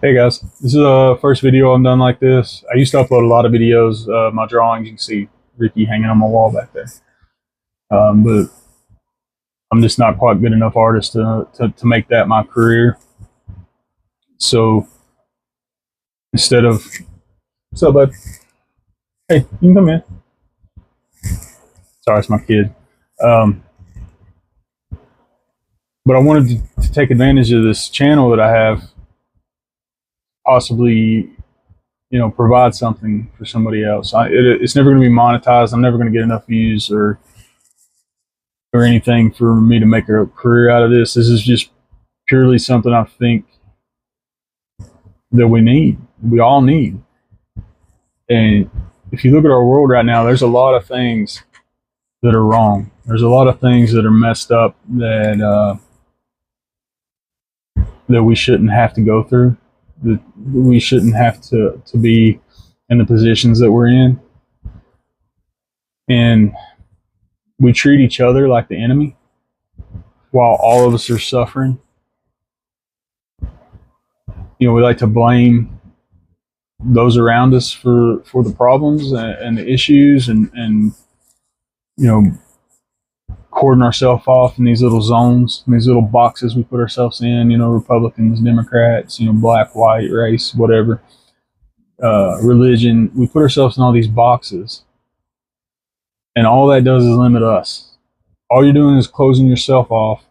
Hey guys, this is the first video I've done like this. I used to upload a lot of videos, my drawings. You can see Ricky hanging on my wall back there. But I'm just not quite good enough artist to make that my career. So instead of, what's up, bud? Hey, you can come in. Sorry, it's my kid. But I wanted to take advantage of this channel that I have, possibly provide something for somebody else. It's never going to be monetized. I'm never going to get enough views or anything for me to make a career out of this. This is just purely something I think that we all need. And if you look at our world right now, there's a lot of things that are wrong. There's a lot of things that are messed up that we shouldn't have to go through, that we shouldn't have to be in the positions that we're in. And we treat each other like the enemy while all of us are suffering. We like to blame those around us for the problems and the issues, and cordon ourselves off in these little zones, in these little boxes we put ourselves in, Republicans, Democrats, black, white, race, whatever, religion. We put ourselves in all these boxes, and all that does is limit us. All you're doing is closing yourself off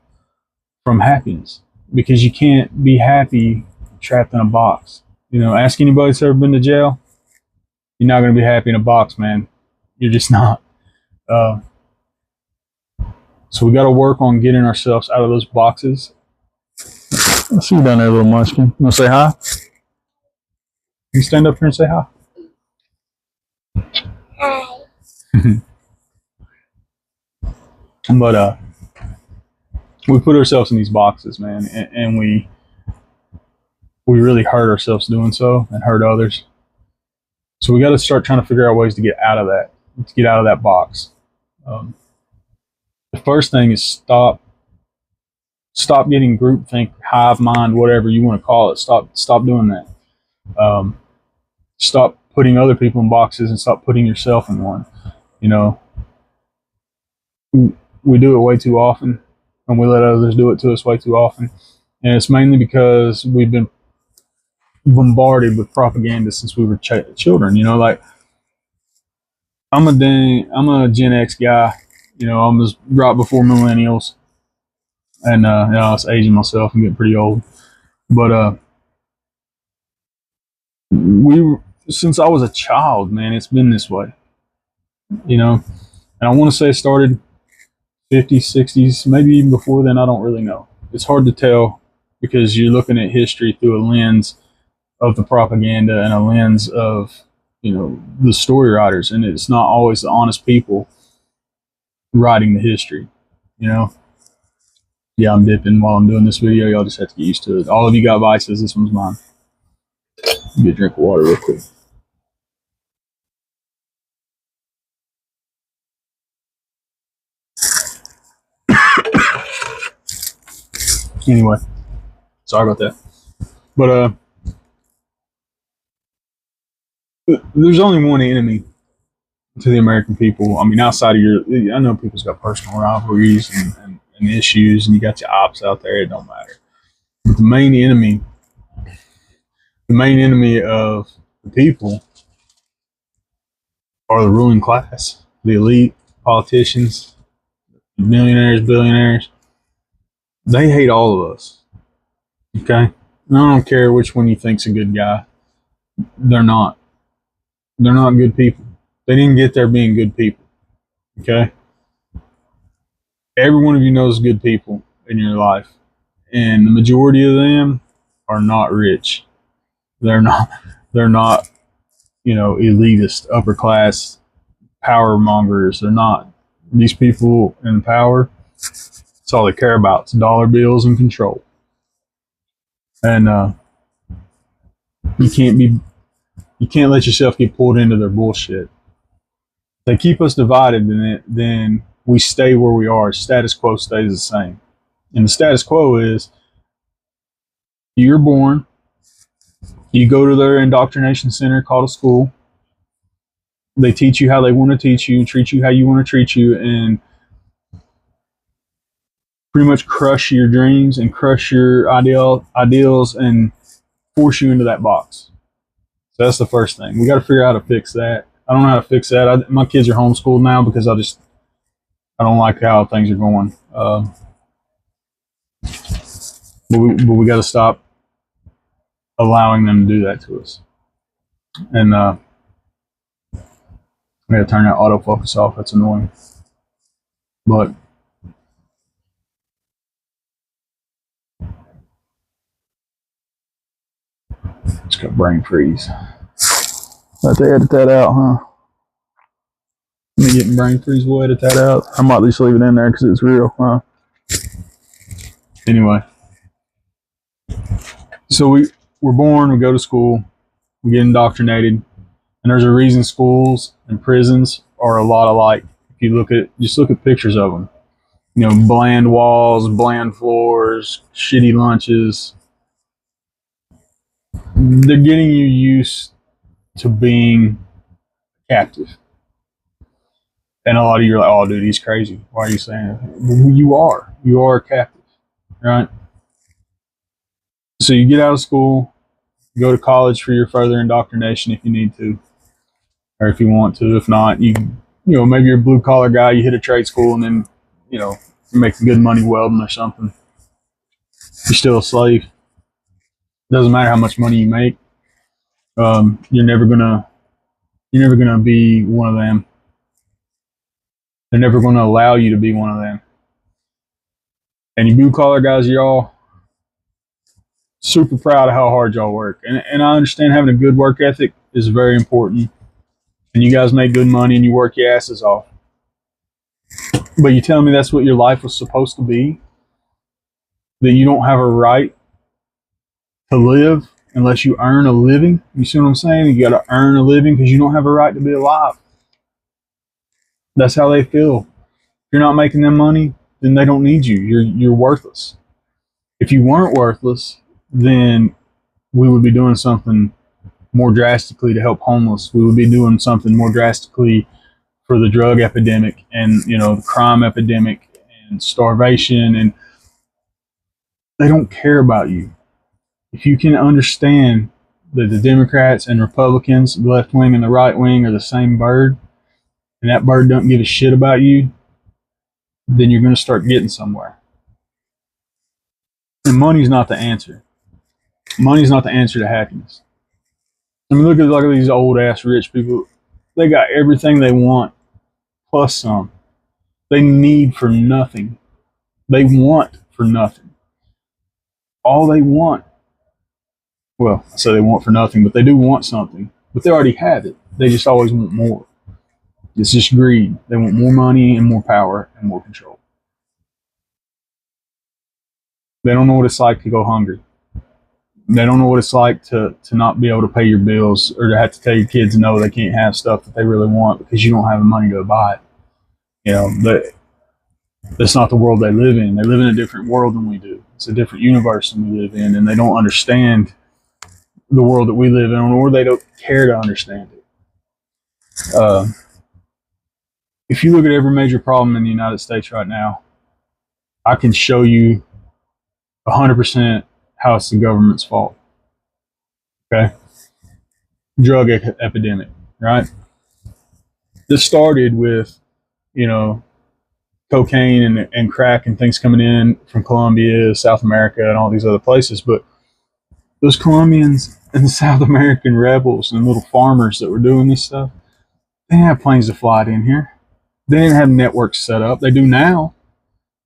from happiness, because you can't be happy trapped in a box. Ask anybody that's ever been to jail. You're not going to be happy in a box, man. You're just not. So we got to work on getting ourselves out of those boxes. I see you down there, little munchkin. You want to say hi? You stand up here and say hi. Hi. But we put ourselves in these boxes, man, and we really hurt ourselves doing so, and hurt others. So we got to start trying to figure out ways to get out of that box. The first thing is stop getting groupthink, hive mind, whatever you want to call it. Stop doing that. Stop putting other people in boxes and stop putting yourself in one. We do it way too often, and we let others do it to us way too often. And it's mainly because we've been bombarded with propaganda since we were children. Like I'm a Gen X guy. I'm just right before millennials, and I was aging myself and getting pretty old. But since I was a child, man, it's been this way. And I want to say it started 50s, 60s, maybe even before then. I don't really know. It's hard to tell because you're looking at history through a lens of the propaganda and a lens of the story writers, and it's not always the honest people writing the history. Yeah, I'm dipping while I'm doing this video. Y'all just have to get used to it. All of you got vices. This one's mine. Get a drink of water real quick. Anyway, sorry about that. But there's only one enemy to the American people. I mean, outside of I know people's got personal rivalries and issues, and you got your ops out there. It don't matter. But the main enemy of the people are the ruling class, the elite, politicians, millionaires, billionaires. They hate all of us. Okay? And I don't care which one you think's a good guy. They're not. They're not good people. They didn't get there being good people. Okay? Every one of you knows good people in your life. And the majority of them are not rich. They're not, elitist, upper class, power mongers. They're not. These people in power, that's all they care about. It's dollar bills and control. And you can't let yourself get pulled into their bullshit. If they keep us divided, then we stay where we are. Status quo stays the same. And the status quo is you're born, You go to their indoctrination center called a school. They teach you how they want to teach you, treat you how you want to treat you, and pretty much crush your dreams and crush your ideals and force you into that box. So that's the first thing. We got to figure out how to fix that. I don't know how to fix that. My kids are homeschooled now because I don't like how things are going. But we got to stop allowing them to do that to us. And I got to turn that autofocus off. That's annoying. But just got brain freeze. Have to edit that out, huh? Me getting brain freeze, we'll edit that out. I might just leave it in there because it's real, huh? Anyway. So we're born, we go to school, we get indoctrinated, and there's a reason schools and prisons are a lot alike. If you just look at pictures of them. You know, bland walls, bland floors, shitty lunches. They're getting you used to being captive. And a lot of you are like, oh, dude, he's crazy. Why are you saying it? You are a captive, right? So you get out of school, go to college for your further indoctrination if you need to, or if you want to. If not, maybe you're a blue collar guy, you hit a trade school, and then, you're making good money welding or something. You're still a slave. Doesn't matter how much money you make. You're never gonna be one of them. They're never gonna allow you to be one of them. And you blue collar guys, y'all super proud of how hard y'all work. And I understand having a good work ethic is very important. And you guys make good money and you work your asses off. But you tell me that's what your life was supposed to be? That you don't have a right to live unless you earn a living? You see what I'm saying? You got to earn a living because you don't have a right to be alive. That's how they feel. If you're not making them money, then they don't need you. You're worthless. If you weren't worthless, then we would be doing something more drastically to help homeless. We would be doing something more drastically for the drug epidemic and, the crime epidemic and starvation. And they don't care about you. If you can understand that the Democrats and Republicans, the left wing and the right wing, are the same bird, and that bird don't give a shit about you, then you're going to start getting somewhere. And money's not the answer. Money's not the answer to happiness. I mean, look at these old ass rich people. They got everything they want, plus some. They need for nothing. They want for nothing. All they want. Well, I say they want for nothing, but they do want something. But they already have it. They just always want more. It's just greed. They want more money and more power and more control. They don't know what it's like to go hungry. They don't know what it's like to not be able to pay your bills or to have to tell your kids no, they can't have stuff that they really want because you don't have the money to buy it. That's not the world they live in. They live in a different world than we do. It's a different universe than we live in, and they don't understand the world that we live in, or they don't care to understand it. If you look at every major problem in the United States right now, I can show you 100% how it's the government's fault. Okay? Drug epidemic, right? This started with, cocaine and crack and things coming in from Colombia, South America, and all these other places. But those Colombians and the South American rebels and little farmers that were doing this stuff, they didn't have planes to fly in here. They didn't have networks set up. They do now,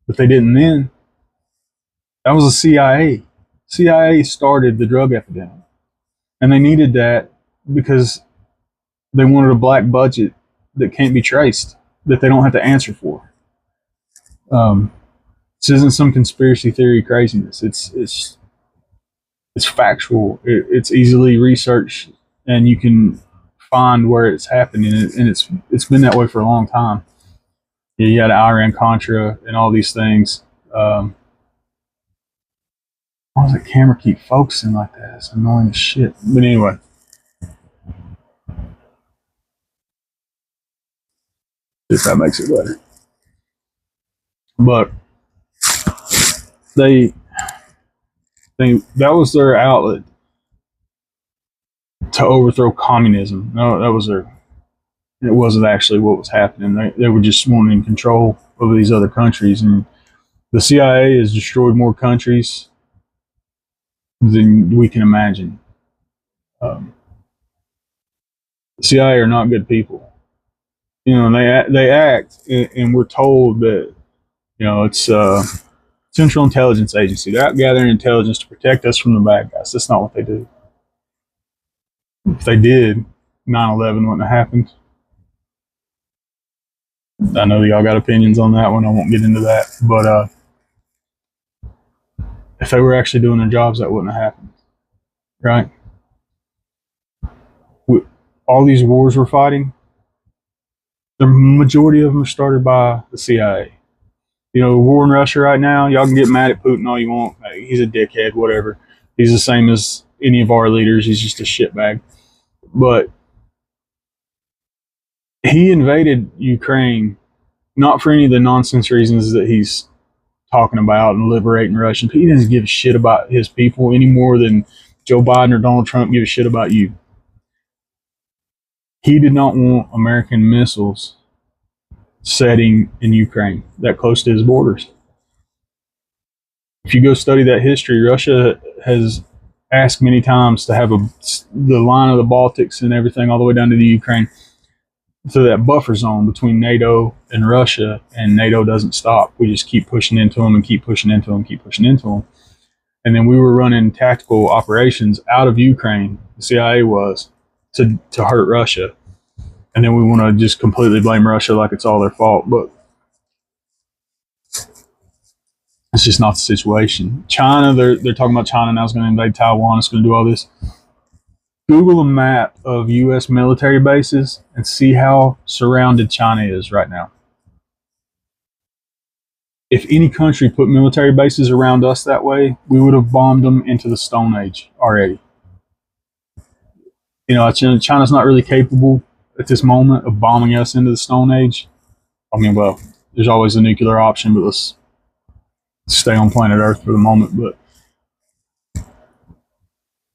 but they didn't then. That was the CIA. CIA started the drug epidemic. And they needed that because they wanted a black budget that can't be traced, that they don't have to answer for. This isn't some conspiracy theory craziness. It's factual. It's easily researched, and you can find where it's happening. And it's been that way for a long time. You had Iran Contra and all these things. Why does the camera keep focusing like that? It's annoying as shit. But anyway. If that makes it better. But they that was their outlet to overthrow communism. No, that was their. It wasn't actually what was happening. They were just wanting control over these other countries, and the CIA has destroyed more countries than we can imagine. The CIA are not good people. You know, they act, and we're told that it's Central Intelligence Agency. They're out gathering intelligence to protect us from the bad guys. That's not what they do. If they did, 9/11 wouldn't have happened. I know y'all got opinions on that one. I won't get into that. But if they were actually doing their jobs, that wouldn't have happened. Right? All these wars we're fighting, the majority of them are started by the CIA. You know, the war in Russia right now, y'all can get mad at Putin all you want. He's a dickhead, whatever. He's the same as any of our leaders. He's just a shitbag. But he invaded Ukraine not for any of the nonsense reasons that he's talking about and liberating Russians. He doesn't give a shit about his people any more than Joe Biden or Donald Trump give a shit about you. He did not want American missiles setting in Ukraine that close to his borders. If you go study that history, Russia has asked many times to have the line of the Baltics and everything all the way down to the Ukraine, to that buffer zone between NATO and Russia, and NATO doesn't stop. We just keep pushing into them and keep pushing into them, keep pushing into them. And then we were running tactical operations out of Ukraine, the CIA was, to hurt Russia. And then we want to just completely blame Russia like it's all their fault. But it's just not the situation. China, they're talking about China now is going to invade Taiwan. It's going to do all this. Google a map of U.S. military bases and see how surrounded China is right now. If any country put military bases around us that way, we would have bombed them into the Stone Age already. You know, China's not really capable at this moment of bombing us into the Stone Age. I mean, well, there's always a nuclear option, but let's stay on planet Earth for the moment. But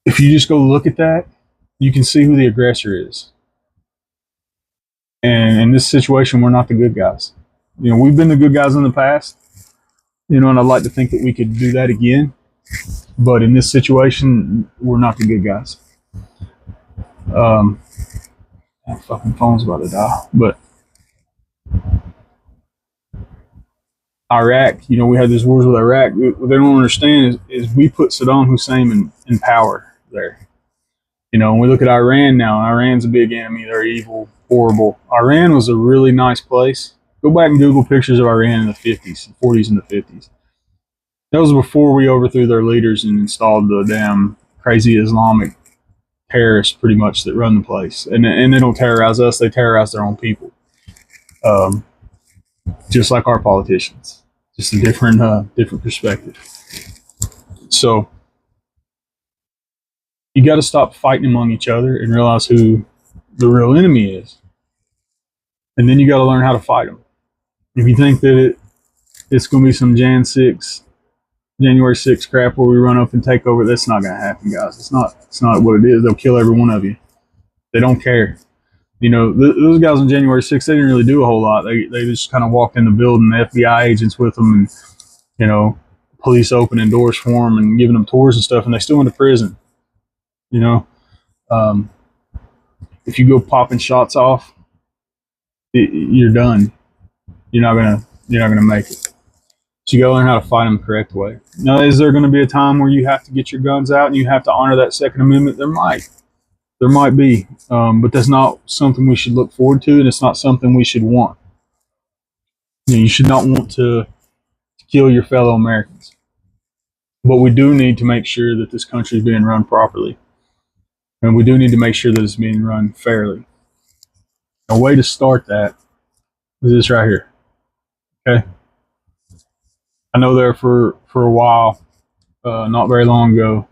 if you just go look at that, you can see who the aggressor is. And in this situation, we're not the good guys. You know, we've been the good guys in the past, you know, and I'd like to think that we could do that again. But in this situation, we're not the good guys. My fucking phone's about to die. But Iraq, you know, we had these wars with Iraq. What they don't understand is we put Saddam Hussein in power there. You know, when we look at Iran now, Iran's a big enemy. They're evil, horrible. Iran was a really nice place. Go back and Google pictures of Iran in the 50s, 40s, and the 50s. That was before we overthrew their leaders and installed the damn crazy Islamic terrorists, pretty much, that run the place. And they don't terrorize us; they terrorize their own people. Just like our politicians, just a different perspective. So you got to stop fighting among each other and realize who the real enemy is, and then you got to learn how to fight them. If you think that it's going to be some January 6th crap where we run up and take over, that's not going to happen, guys. It's not what it is. They'll kill every one of you. They don't care. You know, those guys on January 6th, they didn't really do a whole lot. They just kind of walked in the building, the FBI agents with them, and, you know, police opening doors for them and giving them tours and stuff, and they still went to prison. You know, if you go popping shots off, you're done. You're not gonna make it. So you gotta learn how to fight them the correct way. Now, is there going to be a time where you have to get your guns out and you have to honor that Second Amendment? There might be, but that's not something we should look forward to, and it's not something we should want. You should not want to kill your fellow Americans, but we do need to make sure that this country is being run properly, and we do need to make sure that it's being run fairly. A way to start that is this right here. Okay. I know there for a while, not very long ago.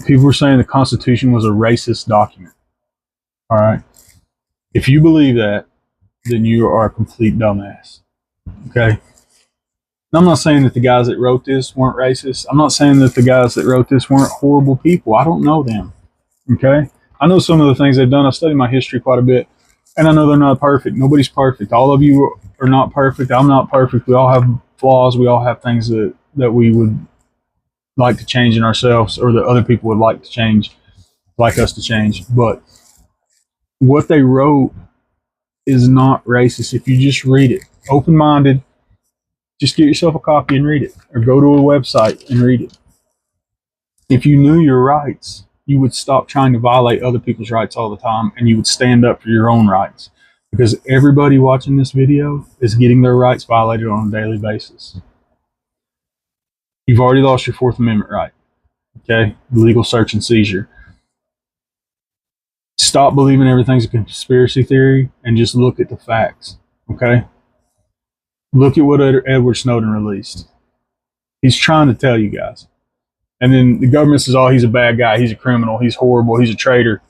People were saying the Constitution was a racist document. All right. If you believe that, then you are a complete dumbass. Okay. And I'm not saying that the guys that wrote this weren't racist. I'm not saying that the guys that wrote this weren't horrible people. I don't know them. Okay. I know some of the things they've done. I study my history quite a bit, and I know they're not perfect. Nobody's perfect. All of you are not perfect. I'm not perfect. We all have flaws. We all have things that we would like to change in ourselves, or that other people would like to change, like us to change. But what they wrote is not racist. If you just read it, open-minded, just get yourself a copy and read it, or go to a website and read it. If you knew your rights, you would stop trying to violate other people's rights all the time, and you would stand up for your own rights, because everybody watching this video is getting their rights violated on a daily basis. You've already lost your Fourth Amendment right. Okay? Legal search and seizure. Stop believing everything's a conspiracy theory and just look at the facts. Okay? Look at what Edward Snowden released. He's trying to tell you guys. And then the government says, oh, he's a bad guy. He's a criminal. He's horrible. He's a traitor.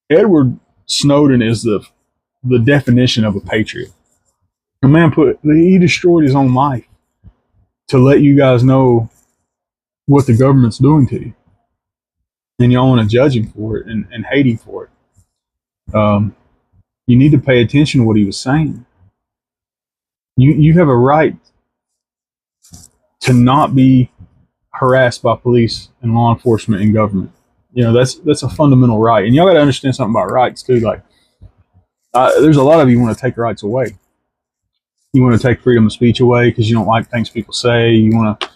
Edward Snowden is the definition of a patriot. A man he destroyed his own life to let you guys know what the government's doing to you. And y'all want to judge him for it and hate him for it. You need to pay attention to what he was saying. You have a right to not be harassed by police and law enforcement and government. You know, that's a fundamental right. And y'all got to understand something about rights too. Like, there's a lot of you want to take rights away. You want to take freedom of speech away because you don't like things people say. You want to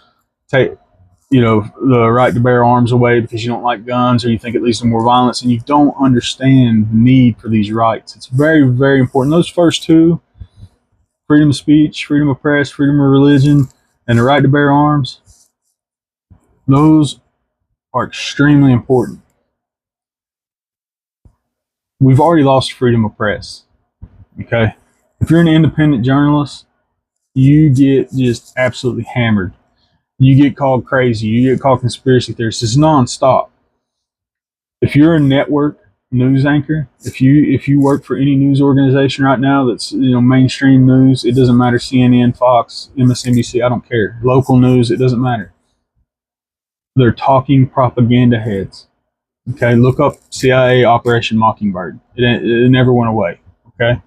take, the right to bear arms away because you don't like guns, or you think it leads to more violence, and you don't understand the need for these rights. It's very, very important. Those first two, freedom of speech, freedom of press, freedom of religion, and the right to bear arms, those are extremely important. We've already lost freedom of press. Okay? If you're an independent journalist, you get just absolutely hammered. You get called crazy. You get called conspiracy theorist. It's nonstop. If you're a network news anchor, if you work for any news organization right now that's mainstream news, it doesn't matter, CNN, Fox, MSNBC, I don't care. Local news, it doesn't matter. They're talking propaganda heads. Okay, look up CIA Operation Mockingbird. It never went away. Okay.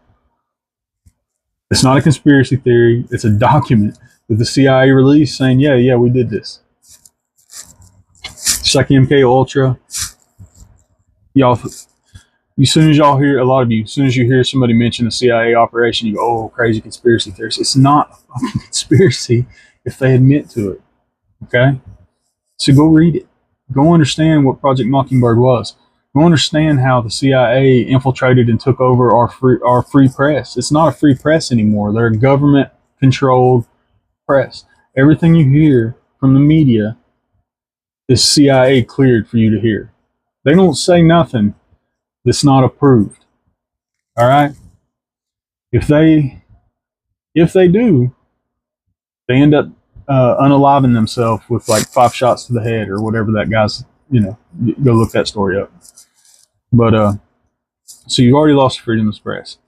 It's not a conspiracy theory. It's a document that the CIA released saying, yeah, we did this. Just like MK Ultra. Y'all, as soon as y'all hear, a lot of you, as soon as you hear somebody mention a CIA operation, you go, oh, crazy conspiracy theorist. It's not a fucking conspiracy if they admit to it. Okay? So go read it. Go understand what Project Mockingbird was. Go understand how the CIA infiltrated and took over our free press. It's not a free press anymore. They're a government-controlled press. Everything you hear from the media is CIA cleared for you to hear. They don't say nothing that's not approved. All right? If they do, they end up unaliving themselves with like 5 shots to the head or whatever that guy's, go look that story up. But, so you've already lost freedom of press.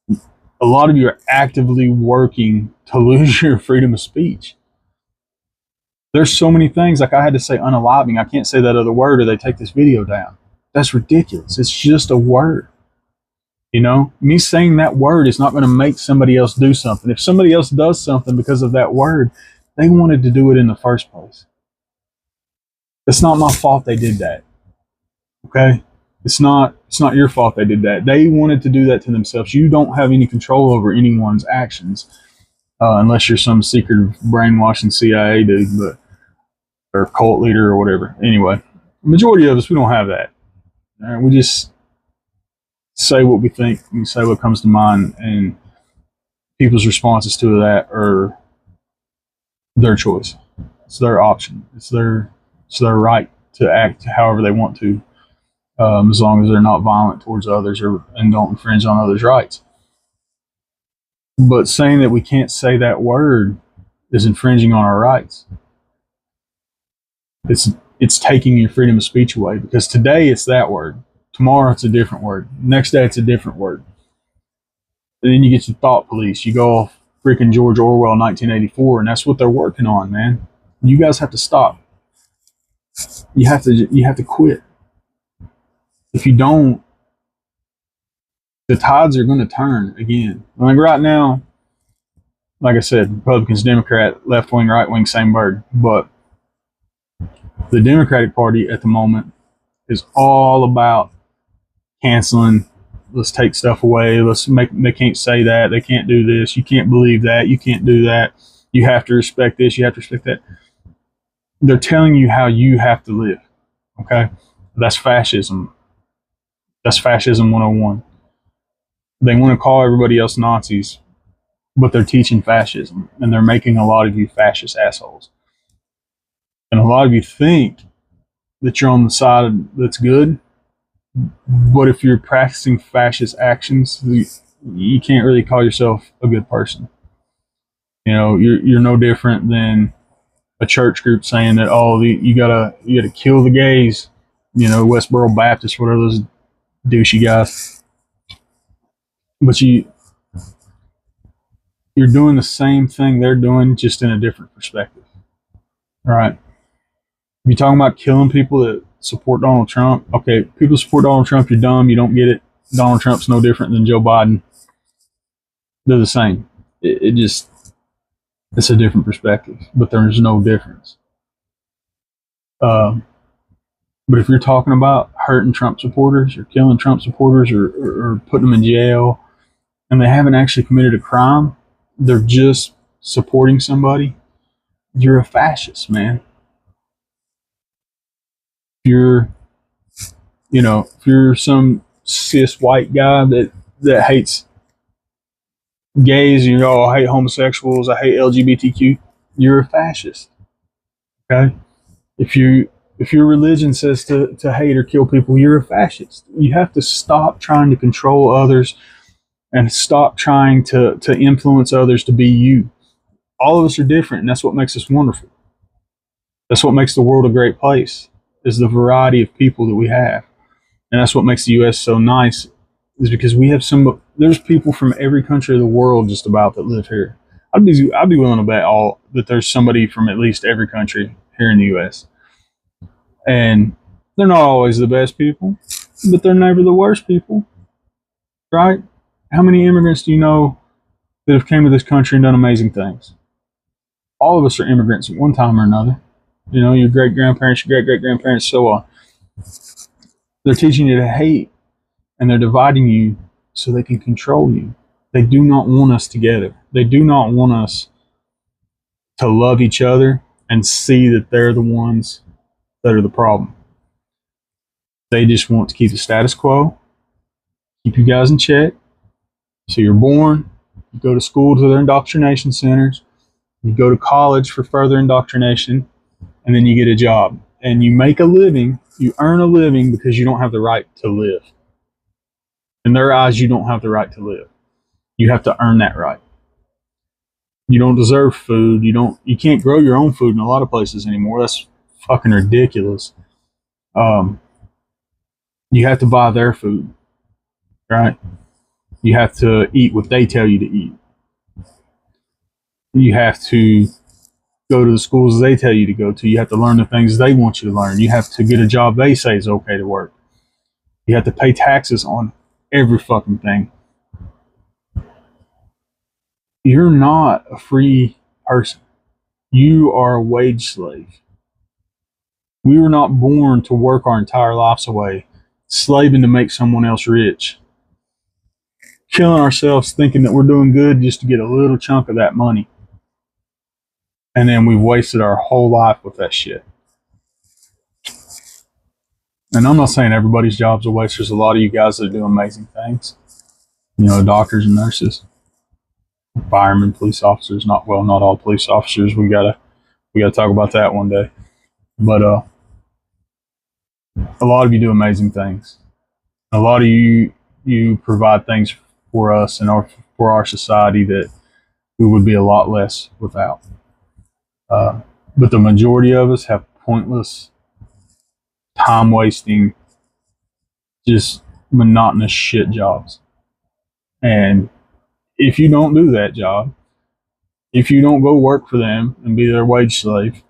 A lot of you are actively working to lose your freedom of speech. There's so many things, like I had to say unaliving. I can't say that other word or they take this video down. That's ridiculous. It's just a word. Me saying that word is not going to make somebody else do something. If somebody else does something because of that word, they wanted to do it in the first place. It's not my fault they did that. Okay? It's not your fault they did that. They wanted to do that to themselves. You don't have any control over anyone's actions unless you're some secret brainwashing CIA dude, or cult leader or whatever. Anyway, the majority of us, we don't have that. We just say what we think. We say what comes to mind, and people's responses to that are their choice. It's their option. It's their right to act however they want to. As long as they're not violent towards others and don't infringe on others' rights. But saying that we can't say that word is infringing on our rights. It's taking your freedom of speech away, because today it's that word, tomorrow it's a different word, next day it's a different word. And then you get your thought police. You go off freaking George Orwell 1984, and that's what they're working on, man. You guys have to stop. You have to quit. If you don't, the tides are going to turn again. Like right now, like I said, Republicans, Democrat, left wing, right wing, same bird. But the Democratic Party at the moment is all about canceling. Let's take stuff away. They can't say that. They can't do this. You can't believe that. You can't do that. You have to respect this. You have to respect that. They're telling you how you have to live. Okay? That's fascism. That's fascism 101. They want to call everybody else Nazis, but they're teaching fascism, and they're making a lot of you fascist assholes. And a lot of you think that you're on the side that's good, but if you're practicing fascist actions, you can't really call yourself a good person. You know, you're no different than a church group saying that, oh, you gotta kill the gays. You know, Westboro Baptist, whatever those douchey guys. But you're doing the same thing they're doing, just in a different perspective. All right. If you're talking about killing people that support Donald Trump, okay, people support Donald Trump, you're dumb, you don't get it. Donald Trump's no different than Joe Biden. They're the same. It's a different perspective, but there's no difference. But if you're talking about hurting Trump supporters or killing Trump supporters or putting them in jail, and they haven't actually committed a crime, they're just supporting somebody, you're a fascist, man. If you're some cis white guy that hates gays, I hate homosexuals, I hate LGBTQ, you're a fascist. Okay? If your religion says to hate or kill people, you're a fascist. You have to stop trying to control others and stop trying to influence others to be you. All of us are different, and that's what makes us wonderful. That's what makes the world a great place, is the variety of people that we have. And that's what makes the U.S. so nice, is because we have there's people from every country of the world just about that live here. I'd be willing to bet that there's somebody from at least every country here in the U.S. And they're not always the best people, but they're never the worst people, right? How many immigrants do you know that have came to this country and done amazing things? All of us are immigrants at one time or another. Your great-grandparents, your great-great-grandparents, so on. They're teaching you to hate, and they're dividing you so they can control you. They do not want us together. They do not want us to love each other and see that they're the ones that are the problem. They just want to keep the status quo, keep you guys in check. So you're born, you go to school to their indoctrination centers, you go to college for further indoctrination, and then you get a job. And you make a living, you earn a living because you don't have the right to live. In their eyes, you don't have the right to live. You have to earn that right. You don't deserve food. You can't grow your own food in a lot of places anymore. That's fucking ridiculous. You have to buy their food, right? You have to eat what they tell you to eat. You have to go to the schools they tell you to go to. You have to learn the things they want you to learn. You have to get a job they say is okay to work. You have to pay taxes on every fucking thing. You're not a free person. You are a wage slave. We were not born to work our entire lives away, slaving to make someone else rich, killing ourselves thinking that we're doing good just to get a little chunk of that money. And then we've wasted our whole life with that shit. And I'm not saying everybody's job's a waste. There's a lot of you guys that do amazing things. Doctors and nurses, firemen, police officers. Not all police officers. We gotta talk about that one day. But a lot of you do amazing things. A lot of you provide things for us and for our society that we would be a lot less without. But the majority of us have pointless, time wasting, just monotonous shit jobs. And if you don't do that job, if you don't go work for them and be their wage slave,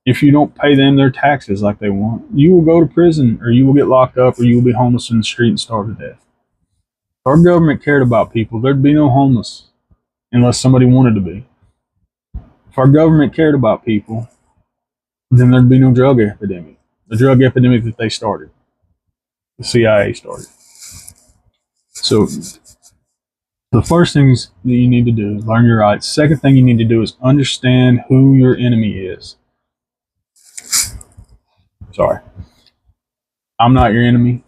if you don't pay them their taxes like they want, you will go to prison, or you will get locked up, or you will be homeless in the street and starve to death. If our government cared about people, there'd be no homeless unless somebody wanted to be. If our government cared about people, then there'd be no drug epidemic. The drug epidemic that they started, the CIA started. So the first things that you need to do, learn your rights. Second thing you need to do is understand who your enemy is. Sorry. I'm not your enemy.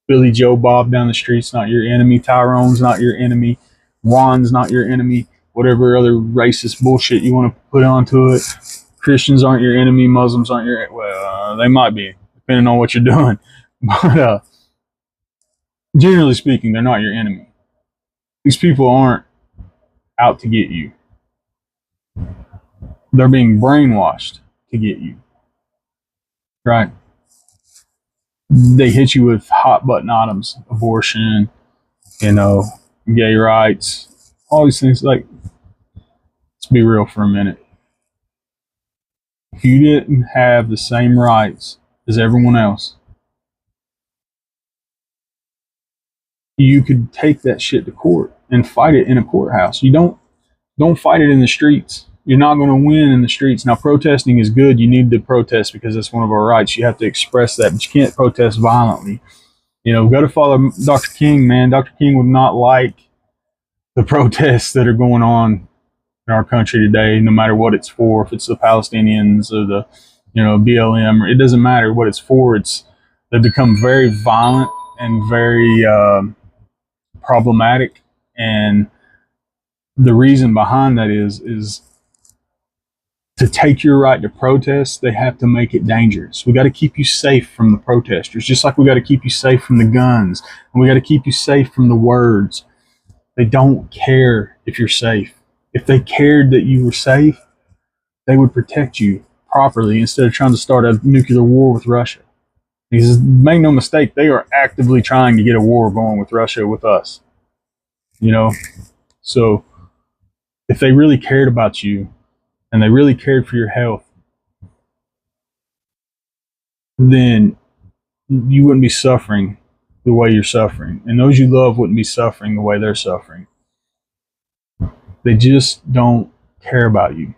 Billy Joe Bob down the street's not your enemy. Tyrone's not your enemy. Juan's not your enemy. Whatever other racist bullshit you want to put onto it. Christians aren't your enemy. Muslims aren't your... Well, they might be, depending on what you're doing. But generally speaking, they're not your enemy. These people aren't out to get you. They're being brainwashed to get you. Right? They hit you with hot button items, abortion, gay rights, all these things. Like, let's be real for a minute. If you didn't have the same rights as everyone else, you could take that shit to court and fight it in a courthouse. You don't fight it in the streets. You're not going to win in the streets. Now, protesting is good. You need to protest because that's one of our rights. You have to express that, but you can't protest violently. Go to follow Dr. King, man. Dr. King would not like the protests that are going on in our country today, no matter what it's for. If it's the Palestinians or the, BLM, it doesn't matter what it's for. They become very violent and very problematic. And the reason behind that is to take your right to protest, they have to make it dangerous. We got to keep you safe from the protesters, just like we got to keep you safe from the guns, and we got to keep you safe from the words. They don't care if you're safe. If they cared that you were safe, they would protect you properly instead of trying to start a nuclear war with Russia. Because make no mistake, they are actively trying to get a war going with Russia with us. So if they really cared about you and they really cared for your health, then you wouldn't be suffering the way you're suffering. And those you love wouldn't be suffering the way they're suffering. They just don't care about you.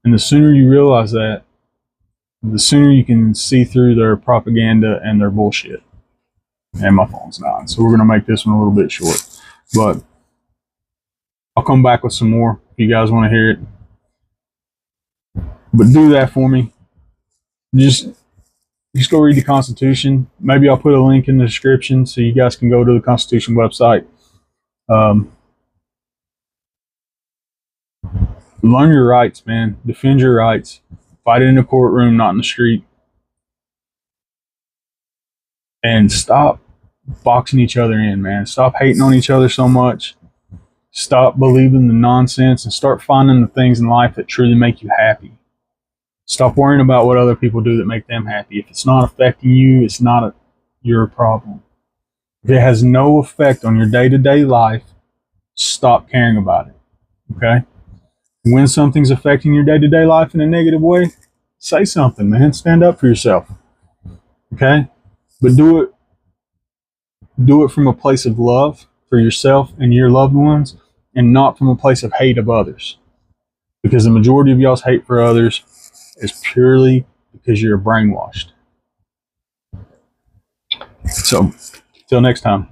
And the sooner you realize that, the sooner you can see through their propaganda and their bullshit. And my phone's dying, so we're going to make this one a little bit short. But I'll come back with some more if you guys want to hear it. But do that for me. Just go read the Constitution. Maybe I'll put a link in the description so you guys can go to the Constitution website. Learn your rights, man. Defend your rights. Fight it in the courtroom, not in the street. And stop boxing each other in, man. Stop hating on each other so much. Stop believing the nonsense and start finding the things in life that truly make you happy. Stop worrying about what other people do that make them happy. If it's not affecting you, it's not your problem. If it has no effect on your day-to-day life, stop caring about it. Okay? When something's affecting your day-to-day life in a negative way, say something, man. Stand up for yourself. Okay? But do it from a place of love for yourself and your loved ones, and not from a place of hate of others. Because the majority of y'all's hate for others is purely because you're brainwashed. So, till next time.